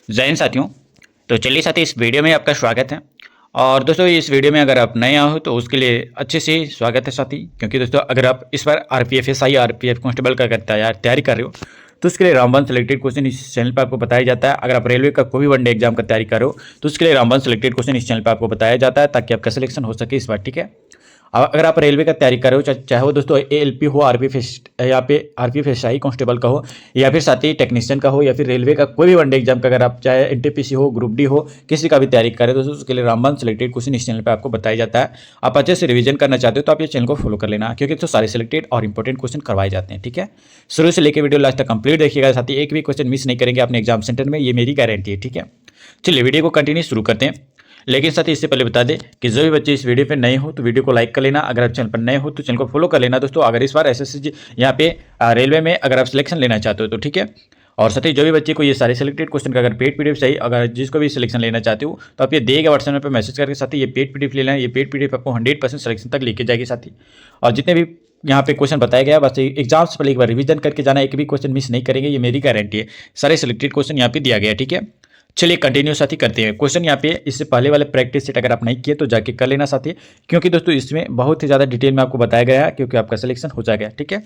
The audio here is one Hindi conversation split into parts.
जय हिंद साथियों। तो चलिए साथी, इस वीडियो में आपका स्वागत है। और दोस्तों, इस वीडियो में अगर आप नए आए हो तो उसके लिए अच्छे से स्वागत है साथी, क्योंकि दोस्तों अगर आप इस बार आरपीएफ एसआई आरपीएफ कांस्टेबल का अगर तैयारी कर रहे हो तो उसके लिए रामबन सेलेक्टेड क्वेश्चन इस चैनल पर आपको बताया जाता है। अगर आप रेलवे का कोई भी वनडे एग्जाम का तैयारी कर रहे हो तो उसके लिए रामबन सेलेक्टेड क्वेश्चन इस चैनल पर आपको बताया जाता है, ताकि आपका सिलेक्शन हो सके इस बार। ठीक है। अगर आप रेलवे का तैयारी कर रहे हो, चाहे वो दोस्तों एएलपी हो, आरपीएफ एसआई कांस्टेबल का हो, या फिर साथ ही टेक्नीशियन का हो, या फिर रेलवे का कोई भी वनडे एग्जाम का, अगर आप चाहे एनटीपीसी हो, ग्रुप डी हो, किसी का भी तैयारी कर रहे हो दोस्तों, उसके लिए रामबन सेलेक्टेड क्वेश्चन इस चैनल पर आपको बताया जाता है। आप अच्छे से रिवीजन करना चाहते हो तो आप ये चैनल को फॉलो कर लेना, क्योंकि तो सारे सिलेक्टेड और इंपॉर्टेंट क्वेश्चन करवाए जाते हैं। ठीक है। शुरू से लेकर वीडियो लास्ट तक कंप्लीट देखिएगा साथ ही, एक भी क्वेश्चन मिस नहीं करेंगे अपने एग्जाम सेंटर में, ये मेरी गारंटी है। ठीक है। चलिए वीडियो को कंटिन्यू शुरू करते हैं। लेकिन साथ ही इससे पहले बता दें कि जो भी बच्चे इस वीडियो पे नए हो तो वीडियो को लाइक कर लेना। अगर आप चैनल पर नए हो तो चैनल को फॉलो कर लेना दोस्तों। अगर इस बार एसएससी यहाँ पे रेलवे में अगर आप सिलेक्शन लेना चाहते हो तो ठीक है। और साथ ही जो भी बच्चे को ये सारे सिलेक्टेड क्वेश्चन का अगर पेड पीडीएफ चाहिए, अगर जिसको भी सिलेक्शन लेना चाहते हो तो आप ये दिए गए व्हाट्सएप पर मैसेज करके साथ ही ये पेड पीडीएफ ले लेना। ये पेड पीडीएफ आपको 100% सिलेक्शन तक लेके जाएगी साथी। और जितने भी यहाँ पे क्वेश्चन बताया गया, बस एग्जाम से पहले एक बार रिवीजन करके जाना, एक भी क्वेश्चन मिस नहीं करेंगे, ये मेरी गारंटी है। सारे सिलेक्टेड क्वेश्चन यहाँ पे दिया गया। ठीक है। चलिए कंटिन्यू साथी करते हैं क्वेश्चन। यहाँ पे इससे पहले वाले प्रैक्टिस सेट अगर आप नहीं किए तो जाके कर लेना साथी, क्योंकि दोस्तों इसमें बहुत ही ज़्यादा डिटेल में आपको बताया गया है, क्योंकि आपका सिलेक्शन हो जाएगा। ठीक है।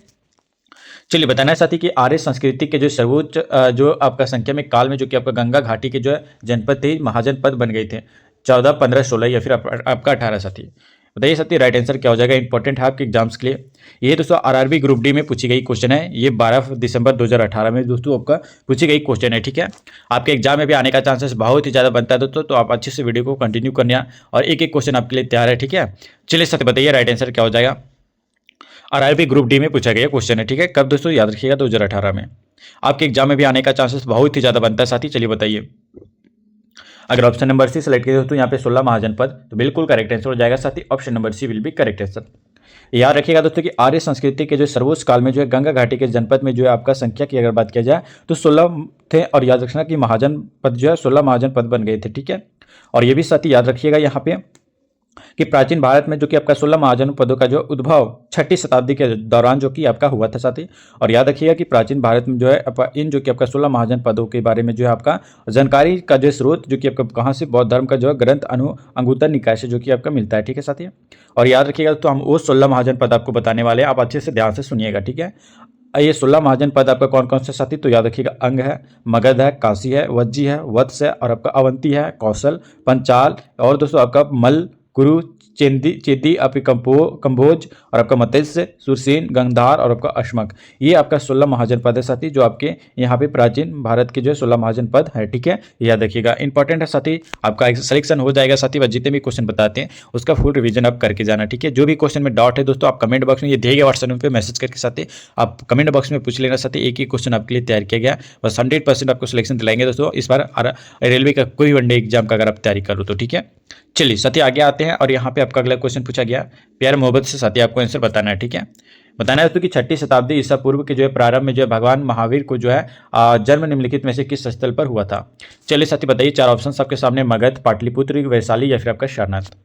चलिए बताना है साथी कि आर्य संस्कृति के जो सर्वोच्च जो आपका संख्या में काल में जो कि आपका गंगा घाटी के जो है जनपद थे, महाजनपद बन गए थे 14, 15, 16 या फिर आपका 18 साथी। बताइए साथी राइट आंसर क्या हो जाएगा। इंपॉर्टेंट है आपके एग्जाम्स के लिए। ये दोस्तों आरआरबी ग्रुप डी में पूछी गई क्वेश्चन है। ये 12 दिसंबर 2018 में दोस्तों आपका पूछी गई क्वेश्चन है। ठीक है। आपके एग्जाम में भी आने का चांसेस बहुत ही ज़्यादा बनता है दोस्तों, तो आप अच्छे से वीडियो को कंटिन्यू करना और एक एक क्वेश्चन आपके लिए तैयार है। ठीक है। चलिए साथी बताइए राइट आंसर क्या हो जाएगा। आरआरबी ग्रुप डी में पूछा गया क्वेश्चन है। ठीक है। कब दोस्तों, याद रखिएगा 2018 में। आपके एग्जाम में भी आने का चांसेस बहुत ही ज़्यादा बनता है साथी। चलिए बताइए। अगर ऑप्शन नंबर सी सेलेक्ट किया तो यहाँ पे 16 महाजनपद, तो बिल्कुल करेक्ट आंसर हो जाएगा साथी। Option number C will be correct answer. याद रखिएगा दोस्तों कि आर्य संस्कृति के जो सर्वोच्च काल में जो है गंगा घाटी के जनपद में जो है आपका संख्या की अगर बात किया जाए तो 16 थे। और याद रखना कि महाजनपद जो है 16 महाजनपद बन गए थे। ठीक है। और ये भी साथी याद रखिएगा यहाँ पे कि प्राचीन भारत में जो कि आपका 16 महाजनपदों का जो उद्भव 6ठी शताब्दी के दौरान जो कि आपका हुआ था साथी। और याद रखिएगा कि प्राचीन भारत में जो है इन जो कि आपका 16 महाजनपदों के बारे में जो है आपका जानकारी का जो स्रोत जो कि आपका कहाँ से, बौद्ध धर्म का जो है ग्रंथ अंगुत्तर निकाय से जो कि आपका मिलता है। ठीक है साथी। और याद रखिएगा तो हम वो 16 महाजनपद आपको बताने वाले हैं, आप अच्छे से ध्यान से सुनिएगा। ठीक है। ये 16 महाजनपद आपका कौन कौन से साथी, तो याद रखिएगा अंग है, मगध है, काशी है, वज्जी है, वत्स है, और आपका अवंती है, कौशल, पंचाल, और दोस्तों आपका मल, कुरु, चेदी, आपकी कंबोज, और आपका मत्स्य, सुरसेन, गंधार, और आपका अश्मक। ये आपका 16 महाजनपद है साथी, जो आपके यहाँ पे प्राचीन भारत के जो 16 महाजनपद है। ठीक है। याद रखिएगा, इंपॉर्टेंट है साथी। आपका सिलेक्शन हो जाएगा साथी। बस जितने भी क्वेश्चन बताते हैं उसका फुल रिवीजन आप करके जाना। ठीक है। जो भी क्वेश्चन में डाउट है दोस्तों, आप कमेंट बॉक्स में ये दिए गए व्हाट्सएप पे मैसेज करके साथी आप कमेंट बॉक्स में पूछ लेना साथी। एक ही क्वेश्चन आपके लिए तैयार किया गया, बस 100% आपको सिलेक्शन दिलाएंगे दोस्तों इस बार रेलवे का कोई वनडे एग्जाम का अगर आप तैयारी करो तो। ठीक है। चलिए साथी आगे आते हैं, और यहाँ पे आपका अगला क्वेश्चन पूछा गया प्यार मोहब्बत से साथी, आपको आंसर बताना है। ठीक है। बताना है तो कि 6ठी शताब्दी ईसा पूर्व के जो है प्रारंभ में जो है भगवान महावीर को जो है जन्म निम्नलिखित में से किस स्थल पर हुआ था। चलिए साथी बताइए। 4 ऑप्शन आपके सामने, मगध, पाटलिपुत्र, वैशाली, या फिर आपका सारनाथ।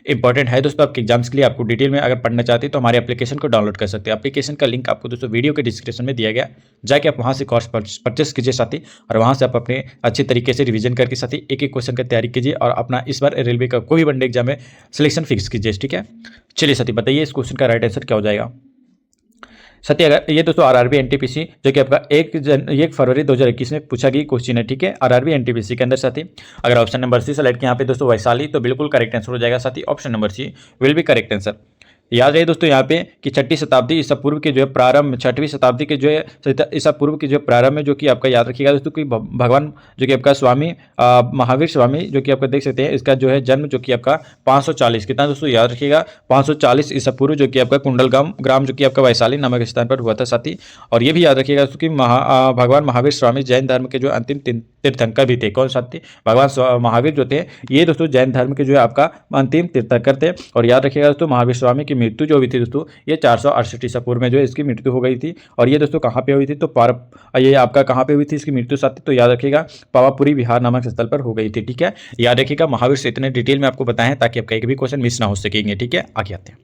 इंपॉर्टेंट है दोस्तों आपके एग्जाम्स के लिए। आपको डिटेल में अगर पढ़ना चाहते हैं तो हमारे एप्लीकेशन को डाउनलोड कर सकते हैं। एप्लीकेशन का लिंक आपको दोस्तों वीडियो के डिस्क्रिप्शन में दिया गया, जाके आप वहां से कोर्स परचेस कीजिए साथी, और वहां से आप अपने अच्छे तरीके से रिवीजन करके साथी एक एक क्वेश्चन की तैयारी कीजिए, और अपना इस बार रेलवे का कोई भी वनडे एग्जाम में सिलेक्शन फिक्स कीजिए। ठीक है। चलिए साथी बताइए इस क्वेश्चन का राइट आंसर क्या हो जाएगा साथी। अगर ये दोस्तों आरआरबी एनटीपीसी जो कि आपका 1 फरवरी 2021 में पूछा गई क्वेश्चन है। ठीक है। आरआरबी एनटीपीसी के अंदर साथी अगर ऑप्शन नंबर सी सेलेक्ट किया यहाँ पे दोस्तों वैशाली, तो बिल्कुल करेक्ट आंसर हो जाएगा साथी। Option number C will be correct answer. याद रहे दोस्तों यहाँ पे कि 6ठी शताब्दी ईसा पूर्व के जो है प्रारंभ, 6वीं शताब्दी के जो है ईसा पूर्व के जो प्रारंभ में जो कि आपका याद रखिएगा दोस्तों कि भगवान जो कि आपका स्वामी महावीर स्वामी जो कि आपका देख सकते हैं, इसका जो है जन्म जो कि आपका 540 कितना दोस्तों, याद रखिएगा 540 ईसा पूर्व जो कि आपका कुंडलगाम ग्राम जो कि आपका वैशाली नामक स्थान पर हुआ था साथी। और ये भी याद रखिएगा दोस्तों कि भगवान महावीर स्वामी जैन धर्म के जो अंतिम तीर्थंकर भी थे। कौन साथी, भगवान महावीर जो थे ये दोस्तों जैन धर्म के जो है आपका अंतिम तीर्थंकर थे। और याद रखिएगा दोस्तों महावीर स्वामी की मृत्यु जो हुई थी दोस्तों ये 468 ईसा पूर्व में जो है इसकी मृत्यु हो गई थी। और ये दोस्तों कहाँ पे हुई थी, तो ये आपका कहाँ पे हुई थी इसकी मृत्यु साथी, तो याद रखिएगा पावापुरी बिहार नामक स्थल पर हो गई थी। ठीक है। याद रखिएगा महावीर से इतने डिटेल में आपको बताएं ताकि आपका एक भी क्वेश्चन मिस ना हो सकेंगे। ठीक है। आगे आते हैं।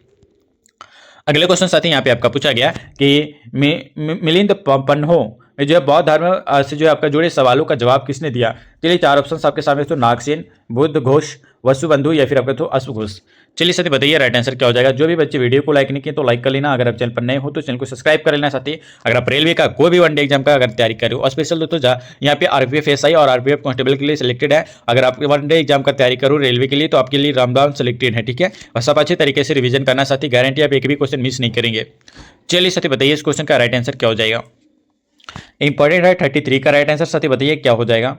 अगले क्वेश्चन साथी यहाँ पे आपका पूछा गया कि मिलिंद पन्हो में जो है बौद्ध धर्म से जो है आपका जुड़े सवालों का जवाब किसने दिया। चलिए 4 ऑप्शन आपके सामने, तो नागसेन, बुद्ध घोष, वसुबंधु या फिर आपका तो अश्वघोष। चलिए साथी बताइए राइट आंसर क्या हो जाएगा। जो भी बच्चे वीडियो को लाइक नहीं किए तो लाइक कर लेना, अगर आप चैनल पर नए हो तो चैनल को सब्सक्राइब कर लेना। साथी अगर आप रेलवे का कोई भी वनडे एग्जाम का अगर तैयारी कर रहे हो, स्पेशल दोस्तों यहाँ पे आरपीएफ एसआई और आरपीएफ कांस्टेबल के लिए सिलेक्टेड है। अगर आप वनडे एग्जाम का तैयारी करो रेलवे के लिए तो आपके लिए रामदान सिलेक्टेड है, ठीक है। बस आप अच्छे तरीके से रिवीजन करना साथी, गारंटी आप एक भी क्वेश्चन मिस नहीं करेंगे। चलिए साथी बताइए इस क्वेश्चन का राइट आंसर क्या हो जाएगा। इंपॉर्टेंट है 33 का राइट आंसर। साथी बताइए क्या हो जाएगा।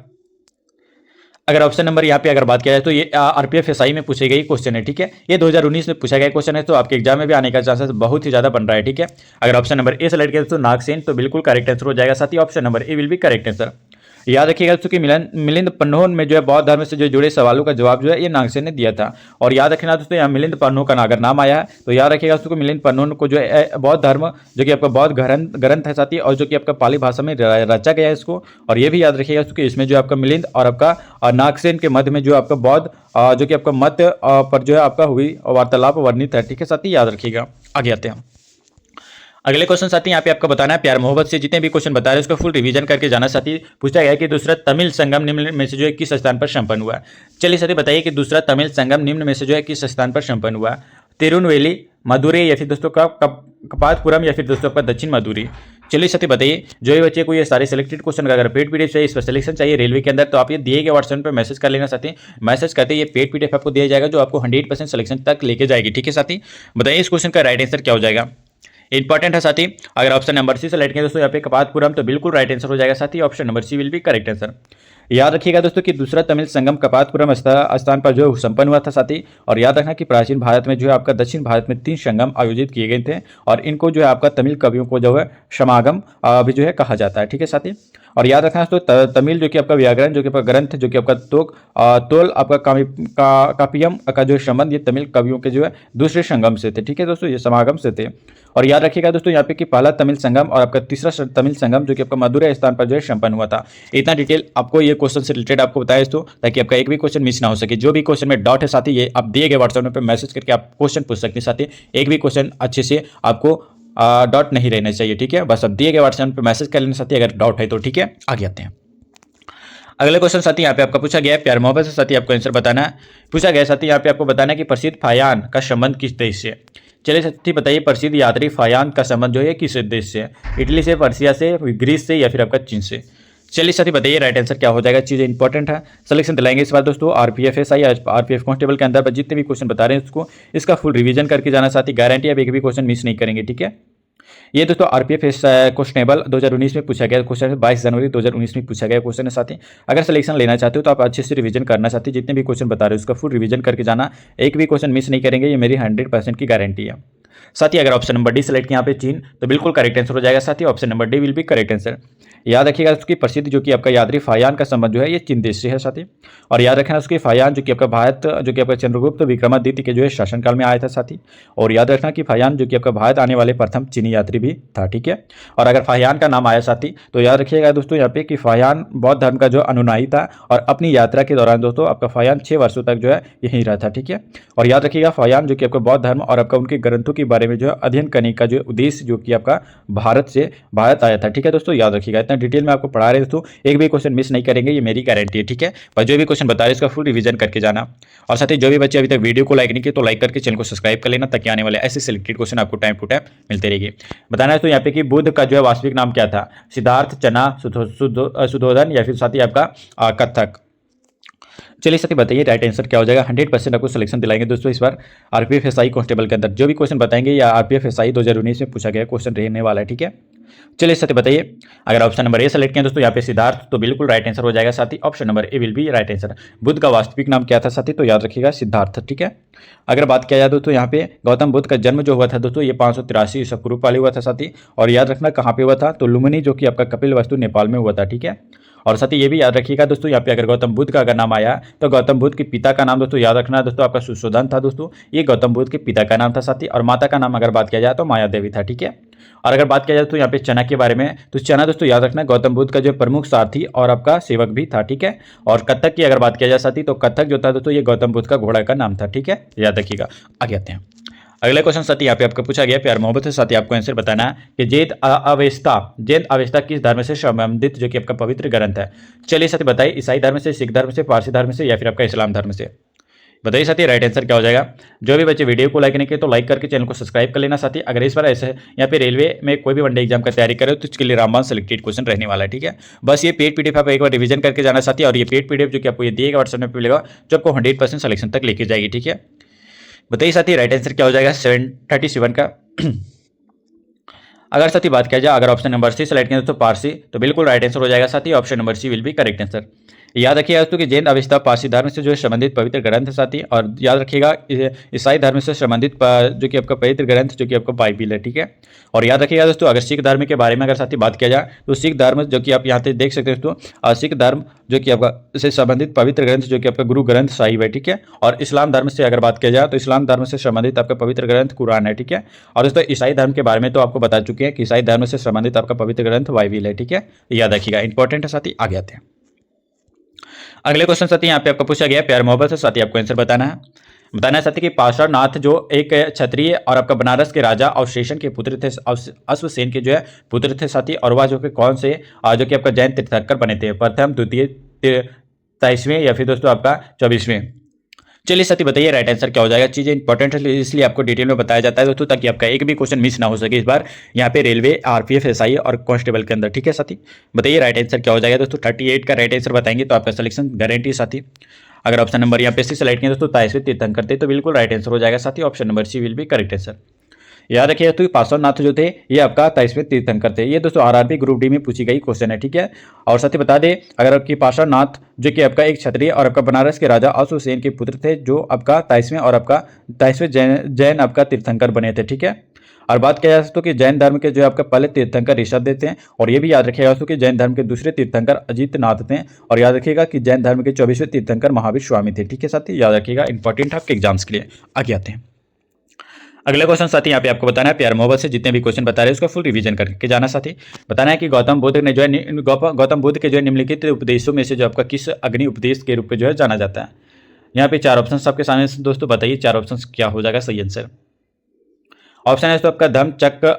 अगर ऑप्शन नंबर यहाँ पे अगर बात किया जाए तो ये आरपीएफ एसआई में पूछे गए क्वेश्चन है, ठीक है। ये 2019 में पूछा गया क्वेश्चन है, तो आपके एग्जाम में भी आने का चांसेस बहुत ही ज्यादा बन रहा है, ठीक है। अगर ऑप्शन नंबर ए सेलेक्ट किया तो नागसेन, तो बिल्कुल करेक्ट आंसर हो जाएगा। साथ ही option number A will be correct answer. याद रखिएगा दोस्तों कि मिलिंद पन्नोन में जो है बौद्ध धर्म से जो जुड़े सवालों का जवाब जो है ये नागसेन ने दिया था। और याद रखना दोस्तों यहाँ मिलिंद पन्नो का अगर नाम आया है तो याद रखिएगा दोस्तों मिलिंद पन्नोन को जो है बौद्ध धर्म जो कि आपका बौद्ध ग्रंथ है साथी, और जो कि आपका पाली भाषा में रचा गया है इसको। और ये भी याद रखिएगा दोस्तों कि इसमें जो आपका मिलिंद और आपका नागसेन के मध्य में जो आपका बौद्ध जो कि आपका मत पर जो है आपका हुई वार्तालाप वर्णित है, ठीक है साथी, याद रखिएगा। आगे आते हैं अगले क्वेश्चन साथी। यहाँ पे आपको बताना है प्यार मोहब्बत से जितने भी क्वेश्चन बता रहे हैं उसको फुल रिवीजन करके जाना साथी। पूछा गया कि दूसरा तमिल संगम निम्न में से जो है किस स्थान पर संपन्न हुआ। चलिए साथी बताइए कि दूसरा तमिल संगम निम्न में से जो है किस स्थान पर संपन्न हुआ। तिरुनवेली, मदुरै या फिर दोस्तों कपातपुरम या फिर दोस्तों आपका दक्षिण मदुरै। चलिए साथी बताइए जो भी बच्चे को ये सारे सिलेक्टेड क्वेश्चन का अगर पेड पीडीएफ चाहिए, इस पर सिलेक्शन चाहिए रेलवे के अंदर, तो आप ये दिए गए व्हाट्सएप पर मैसेज कर लेना साथी। मैसेज करते ये पेड पीडीएफ आपको दिया जाएगा जो आपको 100% सिलेक्शन तक लेके जाएगी, ठीक है साथी। बताइए इस क्वेश्चन का राइट आंसर क्या हो जाएगा। इंपॉर्टेंट है साथी। अगर ऑप्शन नंबर सी सेलेक्ट किया दोस्तों यहाँ पे कपातपुरम, तो बिल्कुल राइट आंसर हो जाएगा साथी। Option number C will be correct answer. याद रखिएगा दोस्तों कि दूसरा तमिल संगम कपातपुरम स्थान पर जो संपन्न हुआ था साथी। और याद रखना कि प्राचीन भारत में जो है आपका दक्षिण भारत में 3 संगम आयोजित किए गए थे, और इनको जो है आपका तमिल कवियों को जो है समागम भी जो है कहा जाता है, ठीक है साथी। और याद रखना दोस्तों तमिल जो कि आपका व्याकरण जो कि आपका ग्रंथ जो कि आपका तोल आपका कापियम का जो संबंध ये तमिल कवियों के जो है दूसरे संगम से थे, ठीक है दोस्तों, ये समागम से थे। और याद रखिएगा दोस्तों यहाँ पे कि पहला तमिल संगम और आपका तीसरा तमिल संगम जो कि आपका मदुरै स्थान पर जो है संपन्न हुआ था। इतना डिटेल आपको ये क्वेश्चन से रिलेटेड आपको बताया दोस्तों, ताकि आपका एक भी क्वेश्चन मिस ना हो सके। जो भी क्वेश्चन में डाउट है साथी ये आप दिए गए व्हाट्सएप पे मैसेज करके आप क्वेश्चन पूछ सकते हैं साथी। एक भी क्वेश्चन अच्छे से आपको डाउट नहीं रहना चाहिए, ठीक है। बस आप दिए गए व्हाट्सएप पे मैसेज कर लेना साथी अगर डाउट है तो, ठीक है। आगे आते हैं अगले क्वेश्चन साथी। यहाँ पे आपका पूछा गया है प्यार मोहब्बत से साथी आपको आंसर बताना है। पूछा गया साथी यहाँ पे आपको बताना है कि प्रसिद्ध फायान का संबंध किस देश से। चलिए साथी बताइए प्रसिद्ध यात्री फायान का संबंध जो है किस देश से। इटली से, पर्सिया से, ग्रीस से या फिर आपका चीन से। चलिए साथी बताइए राइट आंसर क्या हो जाएगा। चीज़ें इंपॉर्टेंट है, सिलेक्शन दिलाएंगे इस बार दोस्तों। आरपीएफ एसआई आरपीएफ कांस्टेबल के अंदर जितने भी क्वेश्चन बता रहे हैं उसको इसका फुल रिवीजन करके जाना साथी, गारंटी आप एक भी क्वेश्चन मिस नहीं करेंगे, ठीक है। ये दोस्तों आरपीएफ क्वेश्चनेबल 2019 में पूछा गया क्वेश्चन है, 22 जनवरी 2019 में पूछा गया क्वेश्चन है साथी। अगर सिलेक्शन लेना चाहते हो तो आप अच्छे से रिवीजन करना साथी, जितने भी क्वेश्चन बता रहे हो उसका फुल रिवीजन करके जाना, एक भी क्वेश्चन मिस नहीं करेंगे, ये मेरी 100% की गारंटी है साथी। अगर ऑप्शन नंबर डी सेलेक्ट यहाँ पे चीन, तो बिल्कुल करेक्ट आंसर हो जाएगा साथी। Option number D will be correct answer. याद रखिएगा उसकी प्रसिद्ध जो कि आपका यात्री फायान का संबंध जो है ये चीन देश से है साथी। और याद रखना उसके फायान जो कि आपका भारत जो कि आपका चंद्रगुप्त विक्रमादित्य के जो है शासनकाल में आया था साथी। और याद रखना कि फायान जो कि आपका भारत आने वाले प्रथम चीनी यात्री भी था, ठीक है। और अगर फायान का नाम आया साथी तो याद रखिएगा दोस्तों यहाँ पे कि फायान बौद्ध धर्म का जो अनुयायी था, और अपनी यात्रा के दौरान दोस्तों आपका फायान 6 वर्षों तक जो है यहीं रहा था, ठीक है। और याद रखिएगा फायान जो कि आपका बौद्ध धर्म और आपका उनके ग्रंथों के बारे में जो है अध्ययन करने का जो उद्देश्य जो कि आपका भारत आया था, ठीक है दोस्तों। याद रखिएगा इतना डिटेल में आपको पढ़ा रहे दोस्तों, एक भी क्वेश्चन मिस नहीं करेंगे, ये मेरी गारंटी है, ठीक है। पर जो भी क्वेश्चन बता रहे हैं इसका फुल रिवीजन करके जाना। और साथ ही जो भी बच्चे अभी तक वीडियो को लाइक नहीं किए तो लाइक करके चैनल को सब्सक्राइब कर लेना, ताकि आने वाले ऐसे सिलेक्टेड क्वेश्चन आपको टाइम टू टाइम मिलते रहेंगे। बताना है तो यहाँ पे कि बुद्ध का जो है वास्तविक नाम क्या था। सिद्धार्थ, चना, सुधोधन या फिर साथ ही आपका कथक। चलिए साथी बताइए राइट आंसर क्या हो जाएगा। 100% आपको सिलेक्शन दिलाएंगे दोस्तों इस बार आरपीएफ एसआई कांस्टेबल के अंदर। जो भी क्वेश्चन बताएंगे या आरपीएफ एसआई 2019 में पूछा गया क्वेश्चन रहने वाला है, ठीक है। चलिए साथी बताइए अगर ऑप्शन नंबर ए सेलेक्ट किया दोस्तों यहाँ पे सिद्धार्थ, तो बिल्कुल राइट आंसर हो जाएगा साथी। Option number A will B right answer. Buddha का वास्तविक नाम क्या था साथी, तो याद रखिएगा सिद्धार्थ, ठीक है। अगर बात किया जाए दोस्तों यहाँ पे गौतम बुद्ध का जन्म जो हुआ था दोस्तों ये 583 ईसा पूर्व वाले हुआ था साथी। और याद रखना कहाँ पे हुआ था, तो लुम्बिनी जो कि आपका कपिलवस्तु नेपाल में हुआ था, ठीक है। और साथ ही ये भी याद रखिएगा दोस्तों यहाँ पे अगर गौतम बुद्ध का अगर नाम आया तो गौतम बुद्ध के पिता का नाम दोस्तों याद रखना दोस्तों आपका सुशोधन था दोस्तों, ये गौतम बुद्ध के पिता का नाम था साथी। और माता का नाम अगर बात किया जाए तो माया देवी था, ठीक है। और अगर बात किया जाए तो यहाँ पे चना के बारे में, तो चना दोस्तों याद रखना गौतम बुद्ध का जो प्रमुख सारथी और आपका सेवक भी था, ठीक है। और कथक की अगर बात किया जाए साथी तो कथक जो था दोस्तों ये गौतम बुद्ध का घोड़ा का नाम था, ठीक है, याद रखिएगा। आगे आते हैं अगला क्वेश्चन साथी यहाँ पे आपको पूछा गया प्यार मोहब्बत से साथी आपको आंसर बताना है कि जैन अवेस्ता किस धर्म से संबंधित जो कि आपका पवित्र ग्रंथ है। चलिए साथी बताइए, ईसाई धर्म से, सिख धर्म से, पारसी धर्म से या फिर आपका इस्लाम धर्म से। बताइए साथी राइट आंसर क्या हो जाएगा। जो भी बच्चे वीडियो को लाइक नहीं किए तो लाइक करके चैनल को सब्सक्राइब कर लेना साथी। अगर इस बार ऐसे यहाँ पे रेलवे में कोई भी वनडे एग्जाम का तैयारी करे तो इसके लिए रामबाण सेलेक्टेड क्वेश्चन रहने वाला है, ठीक है। बस ये पेड पीडीएफ आप एक बार रिवीजन करके जाना साथी, और ये पेड पीडीएफ जो कि आपको ये दिएगा व्हाट्सएप में मिलेगा, जो आपको 100% सिलेक्शन तक लेके जाएगी, ठीक है। बताइए साथी राइट आंसर क्या हो जाएगा 737 का। अगर साथी बात किया जाए, अगर ऑप्शन नंबर सी सेलेक्ट किया तो पारसी, तो बिल्कुल राइट आंसर हो जाएगा साथी, option number C will be correct answer. याद रखिएगा दोस्तों कि जैन अवेस्ता पारसी धर्म से जो है संबंधित पवित्र ग्रंथ है साथी, और याद रखिएगा ईसाई धर्म से संबंधित जो कि आपका पवित्र ग्रंथ जो कि आपका बाइबिल है, ठीक है। और याद रखिएगा दोस्तों, अगर सिख धर्म के बारे में अगर साथी बात किया जाए तो सिख धर्म जो कि आप यहाँ पे देख सकते हैं दोस्तों, सिख धर्म जो कि आपका से संबंधित पवित्र ग्रंथ जो कि आपका गुरु ग्रंथ साहिब है, ठीक है। और इस्लाम धर्म से अगर बात किया जाए तो इस्लाम धर्म से संबंधित आपका पवित्र ग्रंथ कुरान है, ठीक है। और दोस्तों ईसाई धर्म के बारे में तो आपको बता चुके हैं कि ईसाई धर्म से संबंधित आपका पवित्र ग्रंथ बाइबिल है, ठीक है। याद रखिएगा, इंपॉर्टेंट है साथी। आगे आते हैं अगले क्वेश्चन साथी, यहाँ पे आपको पूछा गया प्यार मोहब्बत से साथी आपको आंसर बताना है साथी कि पार्श्वनाथ जो एक क्षत्रिय और आपका बनारस के राजा अवशेषण के पुत्र थे, अश्वसेन के जो है पुत्र थे साथी, और वह जो कि कौन से जो कि आपका जैन तीर्थंकर बने थे, प्रथम, द्वितीय, 23वें या फिर दोस्तों आपका 24वें। चलिए साथी बताइए राइट आंसर क्या हो जाएगा। चीज़ें इंपॉर्टेंट है इसलिए आपको डिटेल में बताया जाता है दोस्तों, ताकि आपका एक भी क्वेश्चन मिस ना हो सके इस बार यहाँ पे रेलवे, आरपीएफ, एसआई और कांस्टेबल के अंदर, ठीक है साथी। बताइए राइट आंसर क्या हो जाएगा दोस्तों। 38 का राइट आंसर बताएंगे तो आपका सिलेक्शन गारंटी साथी। अगर ऑप्शन नंबर यहाँ पे सी सेलेक्ट किया दोस्तों, 23वें तीर्थंकर थे, तो बिल्कुल राइट आंसर हो जाएगा साथी, option number C will be correct answer. याद रखिएगा तो पार्श्वनाथ जो थे ये आपका 23वें तीर्थंकर थे। ये दोस्तों आरआरबी ग्रुप डी में पूछी गई क्वेश्चन है, ठीक है। और साथ ही बता दें, अगर आपकी पार्श्वनाथ जो कि आपका एक क्षत्रिय और आपका बनारस के राजा अश्वसेन के पुत्र थे, जो आपका 23वें और आपका 23वें जैन आपका तीर्थंकर बने थे, ठीक है। और बात किया जाए तो कि जैन धर्म के जो आपका पहले तीर्थंकर ऋषभ देव थे, और ये भी याद रखिएगा दोस्तों कि जैन धर्म के दूसरे तीर्थंकर अजितनाथ थे, और याद रखिएगा कि जैन धर्म के 24वें तीर्थंकर महावीर स्वामी थे, ठीक है साथी। याद रखिएगा, इंपॉर्टेंट आपके एग्जाम्स के लिए। आगे आते हैं अगला क्वेश्चन साथी, यहाँ पे आपको बताना है प्यार मोहब्बत से जितने भी क्वेश्चन बता रहे हैं उसका फुल रिवीजन करके जाना साथी। बताना है कि गौतम बुद्ध ने जो है गौतम बुद्ध के जो है निम्नलिखित उपदेशों में से जो आपका किस अग्नि उपदेश के रूप में जो है जाना जाता है। यहाँ पे 4 ऑप्शन आपके सामने दोस्तों, बताइए 4 ऑप्शन क्या हो जाएगा सही आंसर। ऑप्शन है दोस्तों आपका धम्म चक्र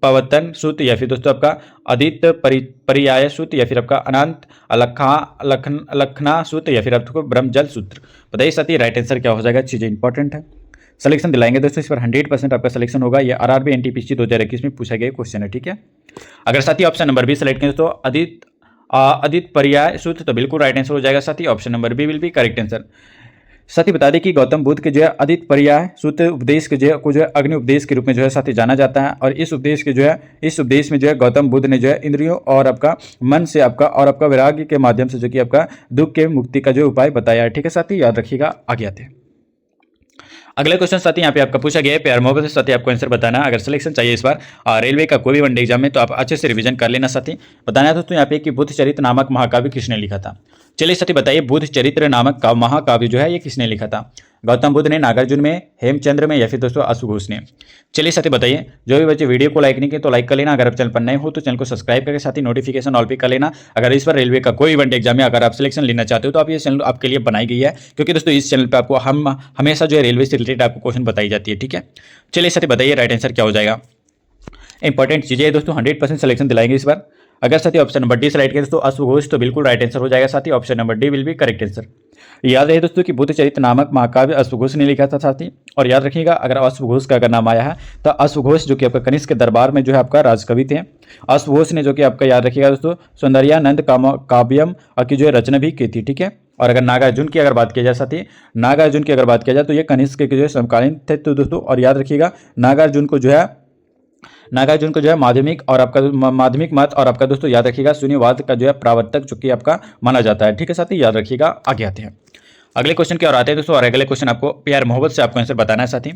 पवतन सूत्र, या फिर दोस्तों आपका अदित पर्याय सूत्र, या फिर आपका अनंत लखना सूत्र, या फिर आपको ब्रह्मजल सूत्र। बताइए साथी राइट आंसर क्या हो जाएगा। चीज़ें इंपॉर्टेंट है, सिलेक्शन दिलाएंगे दोस्तों इस पर 100% आपका सिलेक्शन होगा। ये आरआरबी एनटीपीसी 2021 में पूछा गया क्वेश्चन है, ठीक है। अगर साथी ऑप्शन नंबर बी सेलेक्ट करें दोस्तों अदित पर्याय सूत्र, तो बिल्कुल राइट आंसर हो जाएगा साथी, option number B will be correct answer. साथी बता दें कि गौतम बुद्ध के जो है अदित पर्याय सूत्र उपदेश के जो है अग्नि उपदेश के रूप में जो है साथी जाना जाता है। और इस उपदेश में जो है गौतम बुद्ध ने जो है इंद्रियों और आपका मन से आपका और आपका वैराग्य के माध्यम से जो कि आपका दुख के मुक्ति का जो उपाय बताया है, ठीक है साथी। याद रखिएगा। आगे आते हैं अगले क्वेश्चन साथी, यहाँ पे आपका पूछा गया है प्यार मोहब्बत से साथी आपको आंसर बताना। अगर सिलेक्शन चाहिए इस बार रेलवे का कोई भी वनडे एग्जाम में, तो आप अच्छे से रिवीजन कर लेना साथी। बताना दोस्तों यहाँ पे कि बुद्ध चरित्र नामक महाकाव्य किसने लिखा था। चलिए साथी बताइए, बुद्ध चरित्र नामक महाकाव्य जो है ये किसने लिखा था। गौतम बुद्ध ने, नागार्जुन में, हेमचंद्र में, या फिर दोस्तों अश्वघोष ने। चलिए साथी बताइए, जो भी बच्चे वीडियो को लाइक नहीं किए तो लाइक कर लेना। अगर आप चैनल पर नए हो तो चैनल को सब्सक्राइब करके साथ ही नोटिफिकेशन ऑल पे कर लेना। अगर इस बार रेलवे का कोई वनडे एग्जाम में अगर आप सिलेक्शन लेना चाहते हो तो आप ये चैनल आपके लिए बनाई गई है, क्योंकि दोस्तों इस चैनल पर आपको हम हमेशा जो है रेलवे से रिलेटेड आपको क्वेश्चन बताई जाती है, ठीक है। चलिए साथी बताइए राइट आंसर क्या हो जाएगा। इंपॉर्टेंट चीज़ें है दोस्तों, 100% सिलेक्शन दिलाएंगे इस बार। अगर साथी ऑप्शन नंबर डी सेलेक्ट करें तो अश्वघोष, तो बिल्कुल राइट आंसर हो जाएगा साथी, option number D will be correct answer. याद रहे दोस्तों कि बुद्ध चरित्र नामक महाकाव्य अश्वघोष ने लिखा था साथी। और याद रखिएगा, अगर अश्वघोष का अगर नाम आया है तो अश्वघोष जो कि आपका कनिष्क के दरबार में जो है आपका राजकवि थे। अश्वघोष ने जो कि आपका याद रखिएगा दोस्तों सौंदर्यानंद काव्यम की जो है रचना भी की थी, ठीक है। और अगर नागार्जुन की अगर बात किया जाए साथी, नागार्जुन की अगर बात किया जाए तो ये कनिष्क के जो है समकालीन थे तो दोस्तों। और याद रखिएगा नागार्जुन को जो है माध्यमिक और आपका माध्यमिक मत और आपका दोस्तों याद रखिएगा शून्यवाद का जो है प्रवर्तक जो कि आपका माना जाता है, ठीक है साथी। याद रखिएगा। आगे आते हैं अगले क्वेश्चन की ओर आते हैं दोस्तों। और अगले क्वेश्चन आपको प्यार मोहब्बत से आपको आंसर बताना है साथी।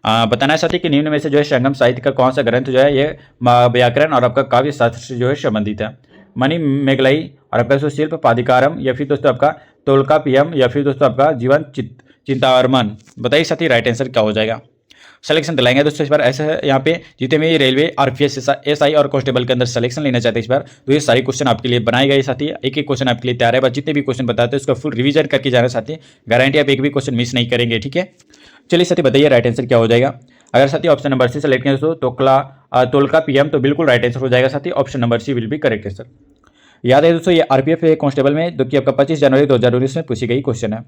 बताना है साथी कि निम्न में से जो है संगम साहित्य का कौन सा ग्रंथ जो है ये व्याकरण और आपका काव्य शास्त्र से जो है संबंधित है। मणि मेघलाई और आपका दोस्तों शिल्प पादिकारम, या फिर दोस्तों आपका तोलकापियम, या फिर दोस्तों आपका जीवन चिंतावर्मन। बताइए साथी राइट आंसर क्या हो जाएगा। सिलेक्शन दिलाएंगे दोस्तों इस बार। ऐसे यहाँ पे जितने भी रेलवे, आरपीएफ, एसआई और कांस्टेबल के अंदर सिलेक्शन लेना चाहते हैं इस बार, तो ये सारे क्वेश्चन आपके लिए बनाए गए साथी। एक एक क्वेश्चन आपके लिए तैयार है, बस जितने भी क्वेश्चन बताते हैं उसका फुल रिवीजन करके जाना साथी। गारंटी आप एक भी क्वेश्चन मिस नहीं करेंगे, ठीक है। चलिए साथी बताइए राइट आंसर क्या हो जाएगा। अगर साथी ऑप्शन नंबर सी सेलेक्ट करें दोस्तों तोलका पीएम, तो बिल्कुल राइट आंसर हो जाएगा साथी, option number C will be correct answer. याद है दोस्तों, ये आरपीएफ कांस्टेबल में जो कि आपका 25 जनवरी 2019 में पूछी गई क्वेश्चन है।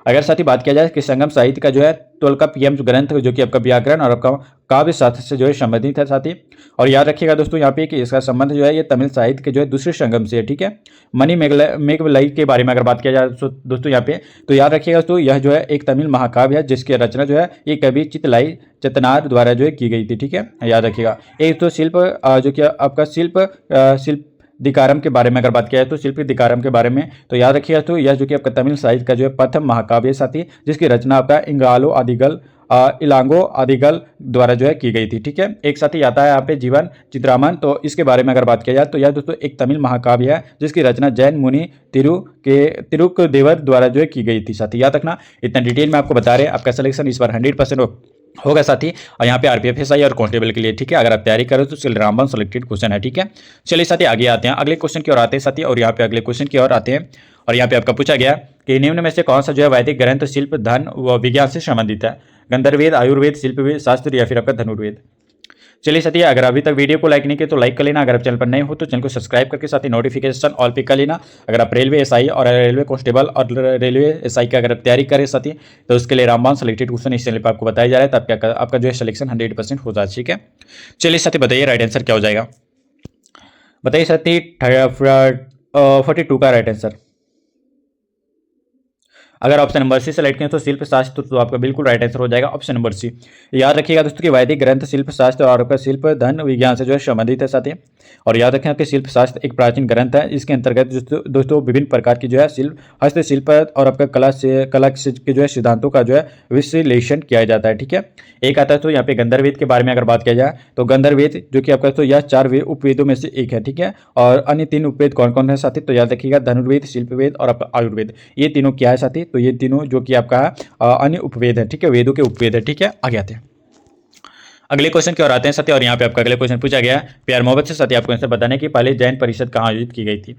अगर साथी बात किया जाए कि संगम साहित्य का जो है तोलका पीएम ग्रंथ जो कि आपका व्याकरण और आपका काव्य शास्त्र से जो है संबंधित है साथी। और याद रखिएगा दोस्तों यहाँ पे कि इसका संबंध जो है ये तमिल साहित्य के जो है दूसरे संगम से है, ठीक है। मणि मेघवलई के बारे में अगर बात किया जाए दोस्तों यहाँ पे, तो याद रखिएगा दोस्तों यह जो है एक तमिल महाकाव्य है जिसकी रचना जो है ये कवि चितलाई चतनार द्वारा जो है की गई थी, ठीक है, याद रखिएगा। एक तो शिल्प जो कि आपका शिल्प दिकारम के बारे में अगर बात किया जाए तो शिल्प दिकारम के बारे में, तो याद रखिएगा तो यह जो कि आपका तमिल साहित्य का जो है प्रथम महाकाव्य साथी, जिसकी रचना आपका इलांगो आदिगल द्वारा जो है की गई थी, ठीक है। एक साथी आता है यहाँ पे जीवन चित्रामन, तो इसके बारे में अगर बात किया जाए तो यह दोस्तों एक तमिल महाकाव्य है जिसकी रचना जैन मुनि तिरुकदेवर द्वारा जो है की गई थी साथी, याद रखना। इतना डिटेल में आपको बता रहे हैं, आपका सिलेक्शन इस बार 100% होगा साथी, और यहाँ पे आरपीएफ एसआई और कांस्टेबल के लिए, ठीक है। अगर आप तैयारी करो तो सिर्फ रामबन सेलेक्टेड क्वेश्चन है, ठीक है। चलिए साथी आगे आते हैं, अगले क्वेश्चन की ओर आते हैं साथी, और यहाँ पे अगले क्वेश्चन की ओर आते हैं। और यहाँ पे आपका पूछा गया कि निम्न में से कौन सा जो है वैदिक ग्रंथ शिल्प धन व विज्ञान से संबंधित है? गंधर्वेद, आयुर्वेद, शिल्पवेद, शास्त्र या फिर आपका धनुर्वेद। चलिए साथी, अगर अभी तक वीडियो को लाइक नहीं किया तो लाइक कर लेना। अगर आप चैनल पर नए हो तो चैनल को सब्सक्राइब करके साथ ही नोटिफिकेशन ऑल पे कर लेना। अगर आप रेलवे एसआई और रेलवे कांस्टेबल और रेलवे एसआई की अगर आप तैयारी करें साथी, तो उसके लिए रामबाण सेलेक्टेड क्वेश्चन इस चैनल पर आपको बताया जा रहा है, तब आपका जो है सिलेक्शन 100% हो जाए, ठीक है। चलिए साथी बताइए राइट आंसर क्या हो जाएगा, बताइए साथी 42 का राइट आंसर। अगर ऑप्शन नंबर सी सेलेक्ट करें तो शिल्प शास्त्र, तो आपका बिल्कुल राइट आंसर हो जाएगा ऑप्शन नंबर सी। याद रखिएगा दोस्तों कि वैदिक ग्रंथ शिल्प शास्त्र और आपका शिल्प धन विज्ञान से जो है संबंधित है साथी। और याद रखें कि शिल्प शास्त्र एक प्राचीन ग्रंथ है, इसके अंतर्गत दोस्तों विभिन्न प्रकार की जो है हस्तशिल्प और आपका कला के जो है सिद्धांतों का जो है विश्लेषण किया जाता है, ठीक है। एक आता है तो यहाँ पे गंधर्वेद के बारे में अगर बात किया जाए तो गंधर्वेद जो कि आपका तो यह 4 उपवेदों में से एक है, ठीक है। और अन्य 3 उपवेद कौन कौन है साथी, तो याद रखिएगा धनुर्वेद, शिल्पवेद और आपका आयुर्वेद, ये तीनों क्या है साथी, तो ये तीनों जो कि आपका अन्य उपवेद है, ठीक है, वेदों के उपवेद है, ठीक है। आगे आते हैं अगले क्वेश्चन की ओर आते हैं साथी, और यहाँ पे आपका अगले क्वेश्चन पूछा गया प्यार मोहब्बत से साथी आपको आंसर बताने की पहले जैन परिषद कहाँ आयोजित की गई थी।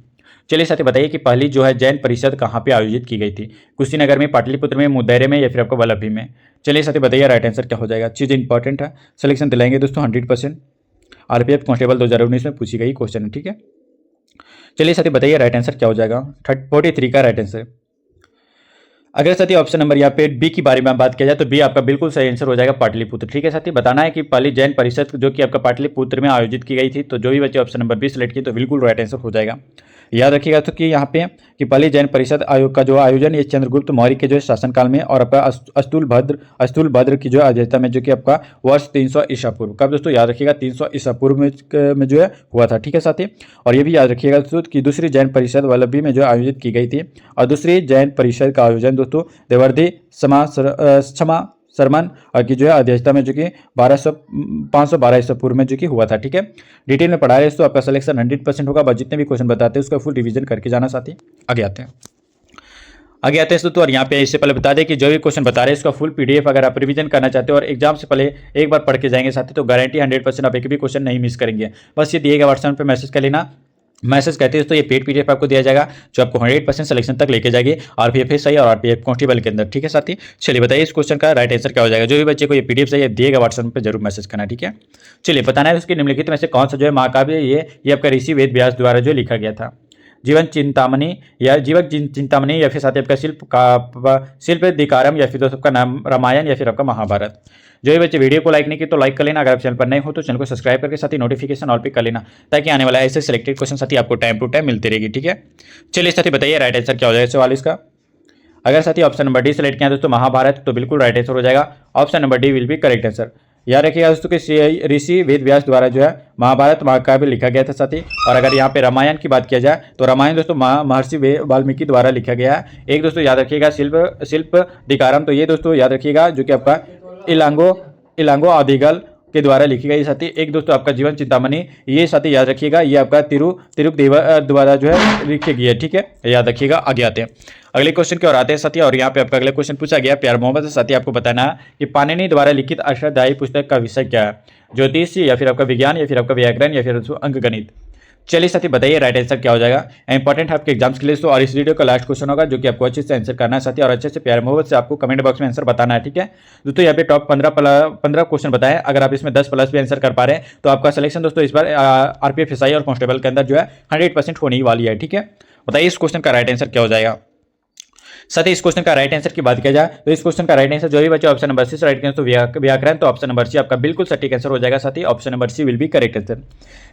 चलिए साथी बताइए कि पहली जो है जैन परिषद कहाँ पे आयोजित की गई थी, कुशीनगर में, पाटलिपुत्र में, मुदैरे में या फिर आपको वल्लभी में। चलिए साथी बताइए राइट आंसर क्या हो जाएगा। चीज़ इंपॉर्टेंट है, सिलेक्शन दिलाएंगे दोस्तों 100%, आरपीएफ कांस्टेबल 2019 में पूछी गई क्वेश्चन है, ठीक है। चलिए साथी बताइए राइट आंसर क्या हो जाएगा। 43 का राइट आंसर। अगर साथी ऑप्शन नंबर यहाँ पे बी की बारे में बात किया जाए तो बी आपका बिल्कुल सही आंसर हो जाएगा पाटलिपुत्र, ठीक है साथी। बताना है कि पहली जैन परिषद जो कि आपका पाटलिपुत्र में आयोजित की गई थी, तो जो भी बच्चे ऑप्शन नंबर बी सेलेक्ट किए तो बिल्कुल राइट आंसर हो जाएगा। याद रखिएगा तो कि यहाँ पे कि पहली जैन परिषद आयोग का जो आयोजन ये चंद्रगुप्त मौर्य के जो है शासनकाल में और आपका अस्तुल भद्र की जो अध्यक्षता में जो कि आपका वर्ष 300 ईसा पूर्व, कब दोस्तों याद रखिएगा 300 ईसा पूर्व में जो है हुआ था, ठीक है साथी। और ये भी याद रखिएगा दोस्तों कि दूसरी जैन परिषद वल्लभी में जो आयोजित की गई थी, और दूसरी जैन परिषद का आयोजन दोस्तों देवर्धि क्षमा सरमन की जो है अध्यक्षता में जो कि 512 ईसा पूर्व में जो कि हुआ था, ठीक है। डिटेल में पढ़ा रहे तो आपका सिलेक्शन 100% होगा, बस जितने भी क्वेश्चन बताते हैं उसका फुल रिवीजन करके जाना साथी। आगे आते हैं दोस्तों, और यहाँ पे इससे पहले बता दें कि जो भी क्वेश्चन बता रहे हैं इसका फुल पीडीएफ अगर आप रिवीजन करना चाहते हो और एग्जाम से पहले एक बार पढ़ के जाएंगे साथी, तो गारंटी 100% आप एक भी क्वेश्चन नहीं मिस करेंगे। बस ये दिएगा व्हाट्सएप पे मैसेज कर लेना, मैसेज कहते हैं तो ये पेड पीडीएफ आपको दिया जाएगा जो आपको 100% सिलेक्शन तक लेके जाएगी आरपीएफ एसआई और आरपीएफ कांस्टेबल के अंदर, ठीक है साथी। चलिए बताइए इस क्वेश्चन का राइट आंसर क्या हो जाएगा। जो भी बच्चे को ये पीडीएफ चाहिए दिएगा व्हाट्सएप पे जरूर मैसेज करना, ठीक है। चलिए बताना है उसके निम्नलिखित में से कौन सा जो है महाकाव्य ये आपका ऋषि वेद व्यास द्वारा जो लिखा गया था। जीवक चिंतामणि या फिर साथ ही आपका शिल्प दिकारम या फिर दोस्तों आपका नाम रामायण या फिर आपका महाभारत। जो भी बच्चे वीडियो को लाइक नहीं किए तो लाइक कर लेना, अगर आप चैनल पर नए हो तो चैनल को सब्सक्राइब करके साथ ही नोटिफिकेशन ऑल पे कर लेना, ताकि आने वाला ऐसे सिलेक्टेड क्वेश्चन साथी आपको टाइम टू टाइम मिलती रहेगी, ठीक है। चलिए साथी बताइए राइट आंसर क्या हो जाएगा सवाल इसका। अगर साथी ऑप्शन नंबर डी सेलेक्ट किया दोस्तों महाभारत, तो बिल्कुल राइट आंसर हो जाएगा, option number D will be correct answer. याद रखिएगा दोस्तों कि ऋषि वेद व्यास द्वारा जो है महाभारत महाकाव्य लिखा गया था साथी। और अगर यहाँ पे रामायण की बात किया जाए तो रामायण दोस्तों महर्षि वाल्मीकि द्वारा लिखा गया है। एक दोस्तों याद रखिएगा शिल्प दिकारम, तो ये दोस्तों याद रखिएगा जो कि आपका इलांगो आदिगल के द्वारा लिखी गई साथी। एक दोस्तों आपका जीवन चिंतामणि, ये साथी याद रखिएगा ये आपका तिरुकदेवर द्वारा जो है लिखी गई है, ठीक है, याद रखिएगा। आगे आते हैं अगले क्वेश्चन की ओर आते हैं साथी, और यहाँ पे आपका अगले क्वेश्चन पूछा गया प्यार मोहब्बत से साथी आपको बताना है कि पाणिनि द्वारा लिखित अष्टाध्यायी पुस्तक का विषय क्या है। ज्योतिष या फिर आपका विज्ञान या फिर आपका व्याकरण या फिर अंक गणित। चलिए साथी बताइए राइट आंसर क्या हो जाएगा। इंपॉर्टेंट है आपके एग्जाम्स के लिए। और इस वीडियो का लास्ट क्वेश्चन होगा जो कि आपको अच्छे से आंसर करना है साथी, और अच्छे से प्यार मोहब्बत से आपको कमेंट बॉक्स में आंसर बताना है, ठीक है। दोस्तों यहाँ पे टॉप 15 क्वेश्चन बताए, अगर आप इसमें 10 प्लस भी आंसर कर पा रहे हैं तो आपका सिलेक्शन दोस्तों इस बार आरपीएफ एसआई और कांस्टेबल के अंदर जो है 100% होने ही वाली है, ठीक है। बताइए इस क्वेश्चन का राइट आंसर क्या हो जाएगा। साथ ही इस क्वेश्चन का राइट आंसर की बात किया जाए तो इस क्वेश्चन का राइट आंसर जो भी बच्चे ऑप्शन नंबर सी से राइट करें तो व्याकरण, तो ऑप्शन नंबर सी आपका बिल्कुल सटीक आंसर हो जाएगा साथी, option number C will be correct answer.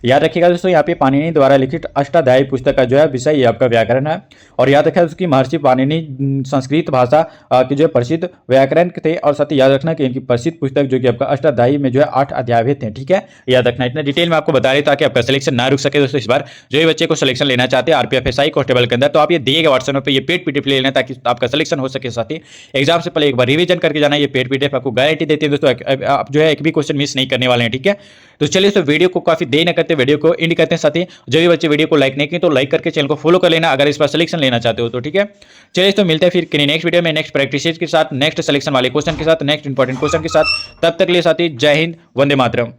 याद रखिएगा दोस्तों यहाँ पे पाणिनि द्वारा लिखित अष्टाध्यायी पुस्तक का जो है विषय ये आपका व्याकरण है, और याद रखिएगा उसकी महर्षि पाणिनि संस्कृत भाषा की जो प्रसिद्ध व्याकरण थे, और साथ ही याद रखना कि इनकी प्रसिद्ध पुस्तक जो कि आपका अष्टाध्यायी में जो है 8 अध्याय थे, ठीक है। याद रखना, इतना डिटेल में आपको बता रहे ताकि आपका सिलेक्शन ना रुक सके दोस्तों। इस बार जो भी बच्चे को सिलेक्शन लेना चाहते हैं आरपीएफ एसआई कांस्टेबल के अंदर, तो आप ये दिए गए व्हाट्सएप पे ये पेड पीडीएफ ले लेना ताकि आपका सिलेक्शन हो सके साथी। एग्जाम से पहले एक बार रिवीजन करके जाना, ये पेड पीडीएफ आपको गारंटी देते हैं दोस्तों, आप जो है एक भी क्वेश्चन मिस नहीं करने वाले हैं, ठीक है। तो चलिए तो वीडियो को काफी देर न करते वीडियो को एंड करते हैं साथी। जो भी बच्चे वीडियो को लाइक नहीं किए तो लाइक करके चैनल को फॉलो कर लेना अगर इस बार सिलेक्शन लेना चाहते हो तो, ठीक है। चलिए तो मिलते हैं फिर किसी नेक्स्ट वीडियो में, नेक्स्ट प्रैक्टिस के साथ, नेक्स्ट सिलेक्शन वाले क्वेश्चन के साथ, नेक्स्ट इंपॉर्टेंट क्वेश्चन के साथ। तब तक लिए साथी जय हिंद, वंदे मातरम।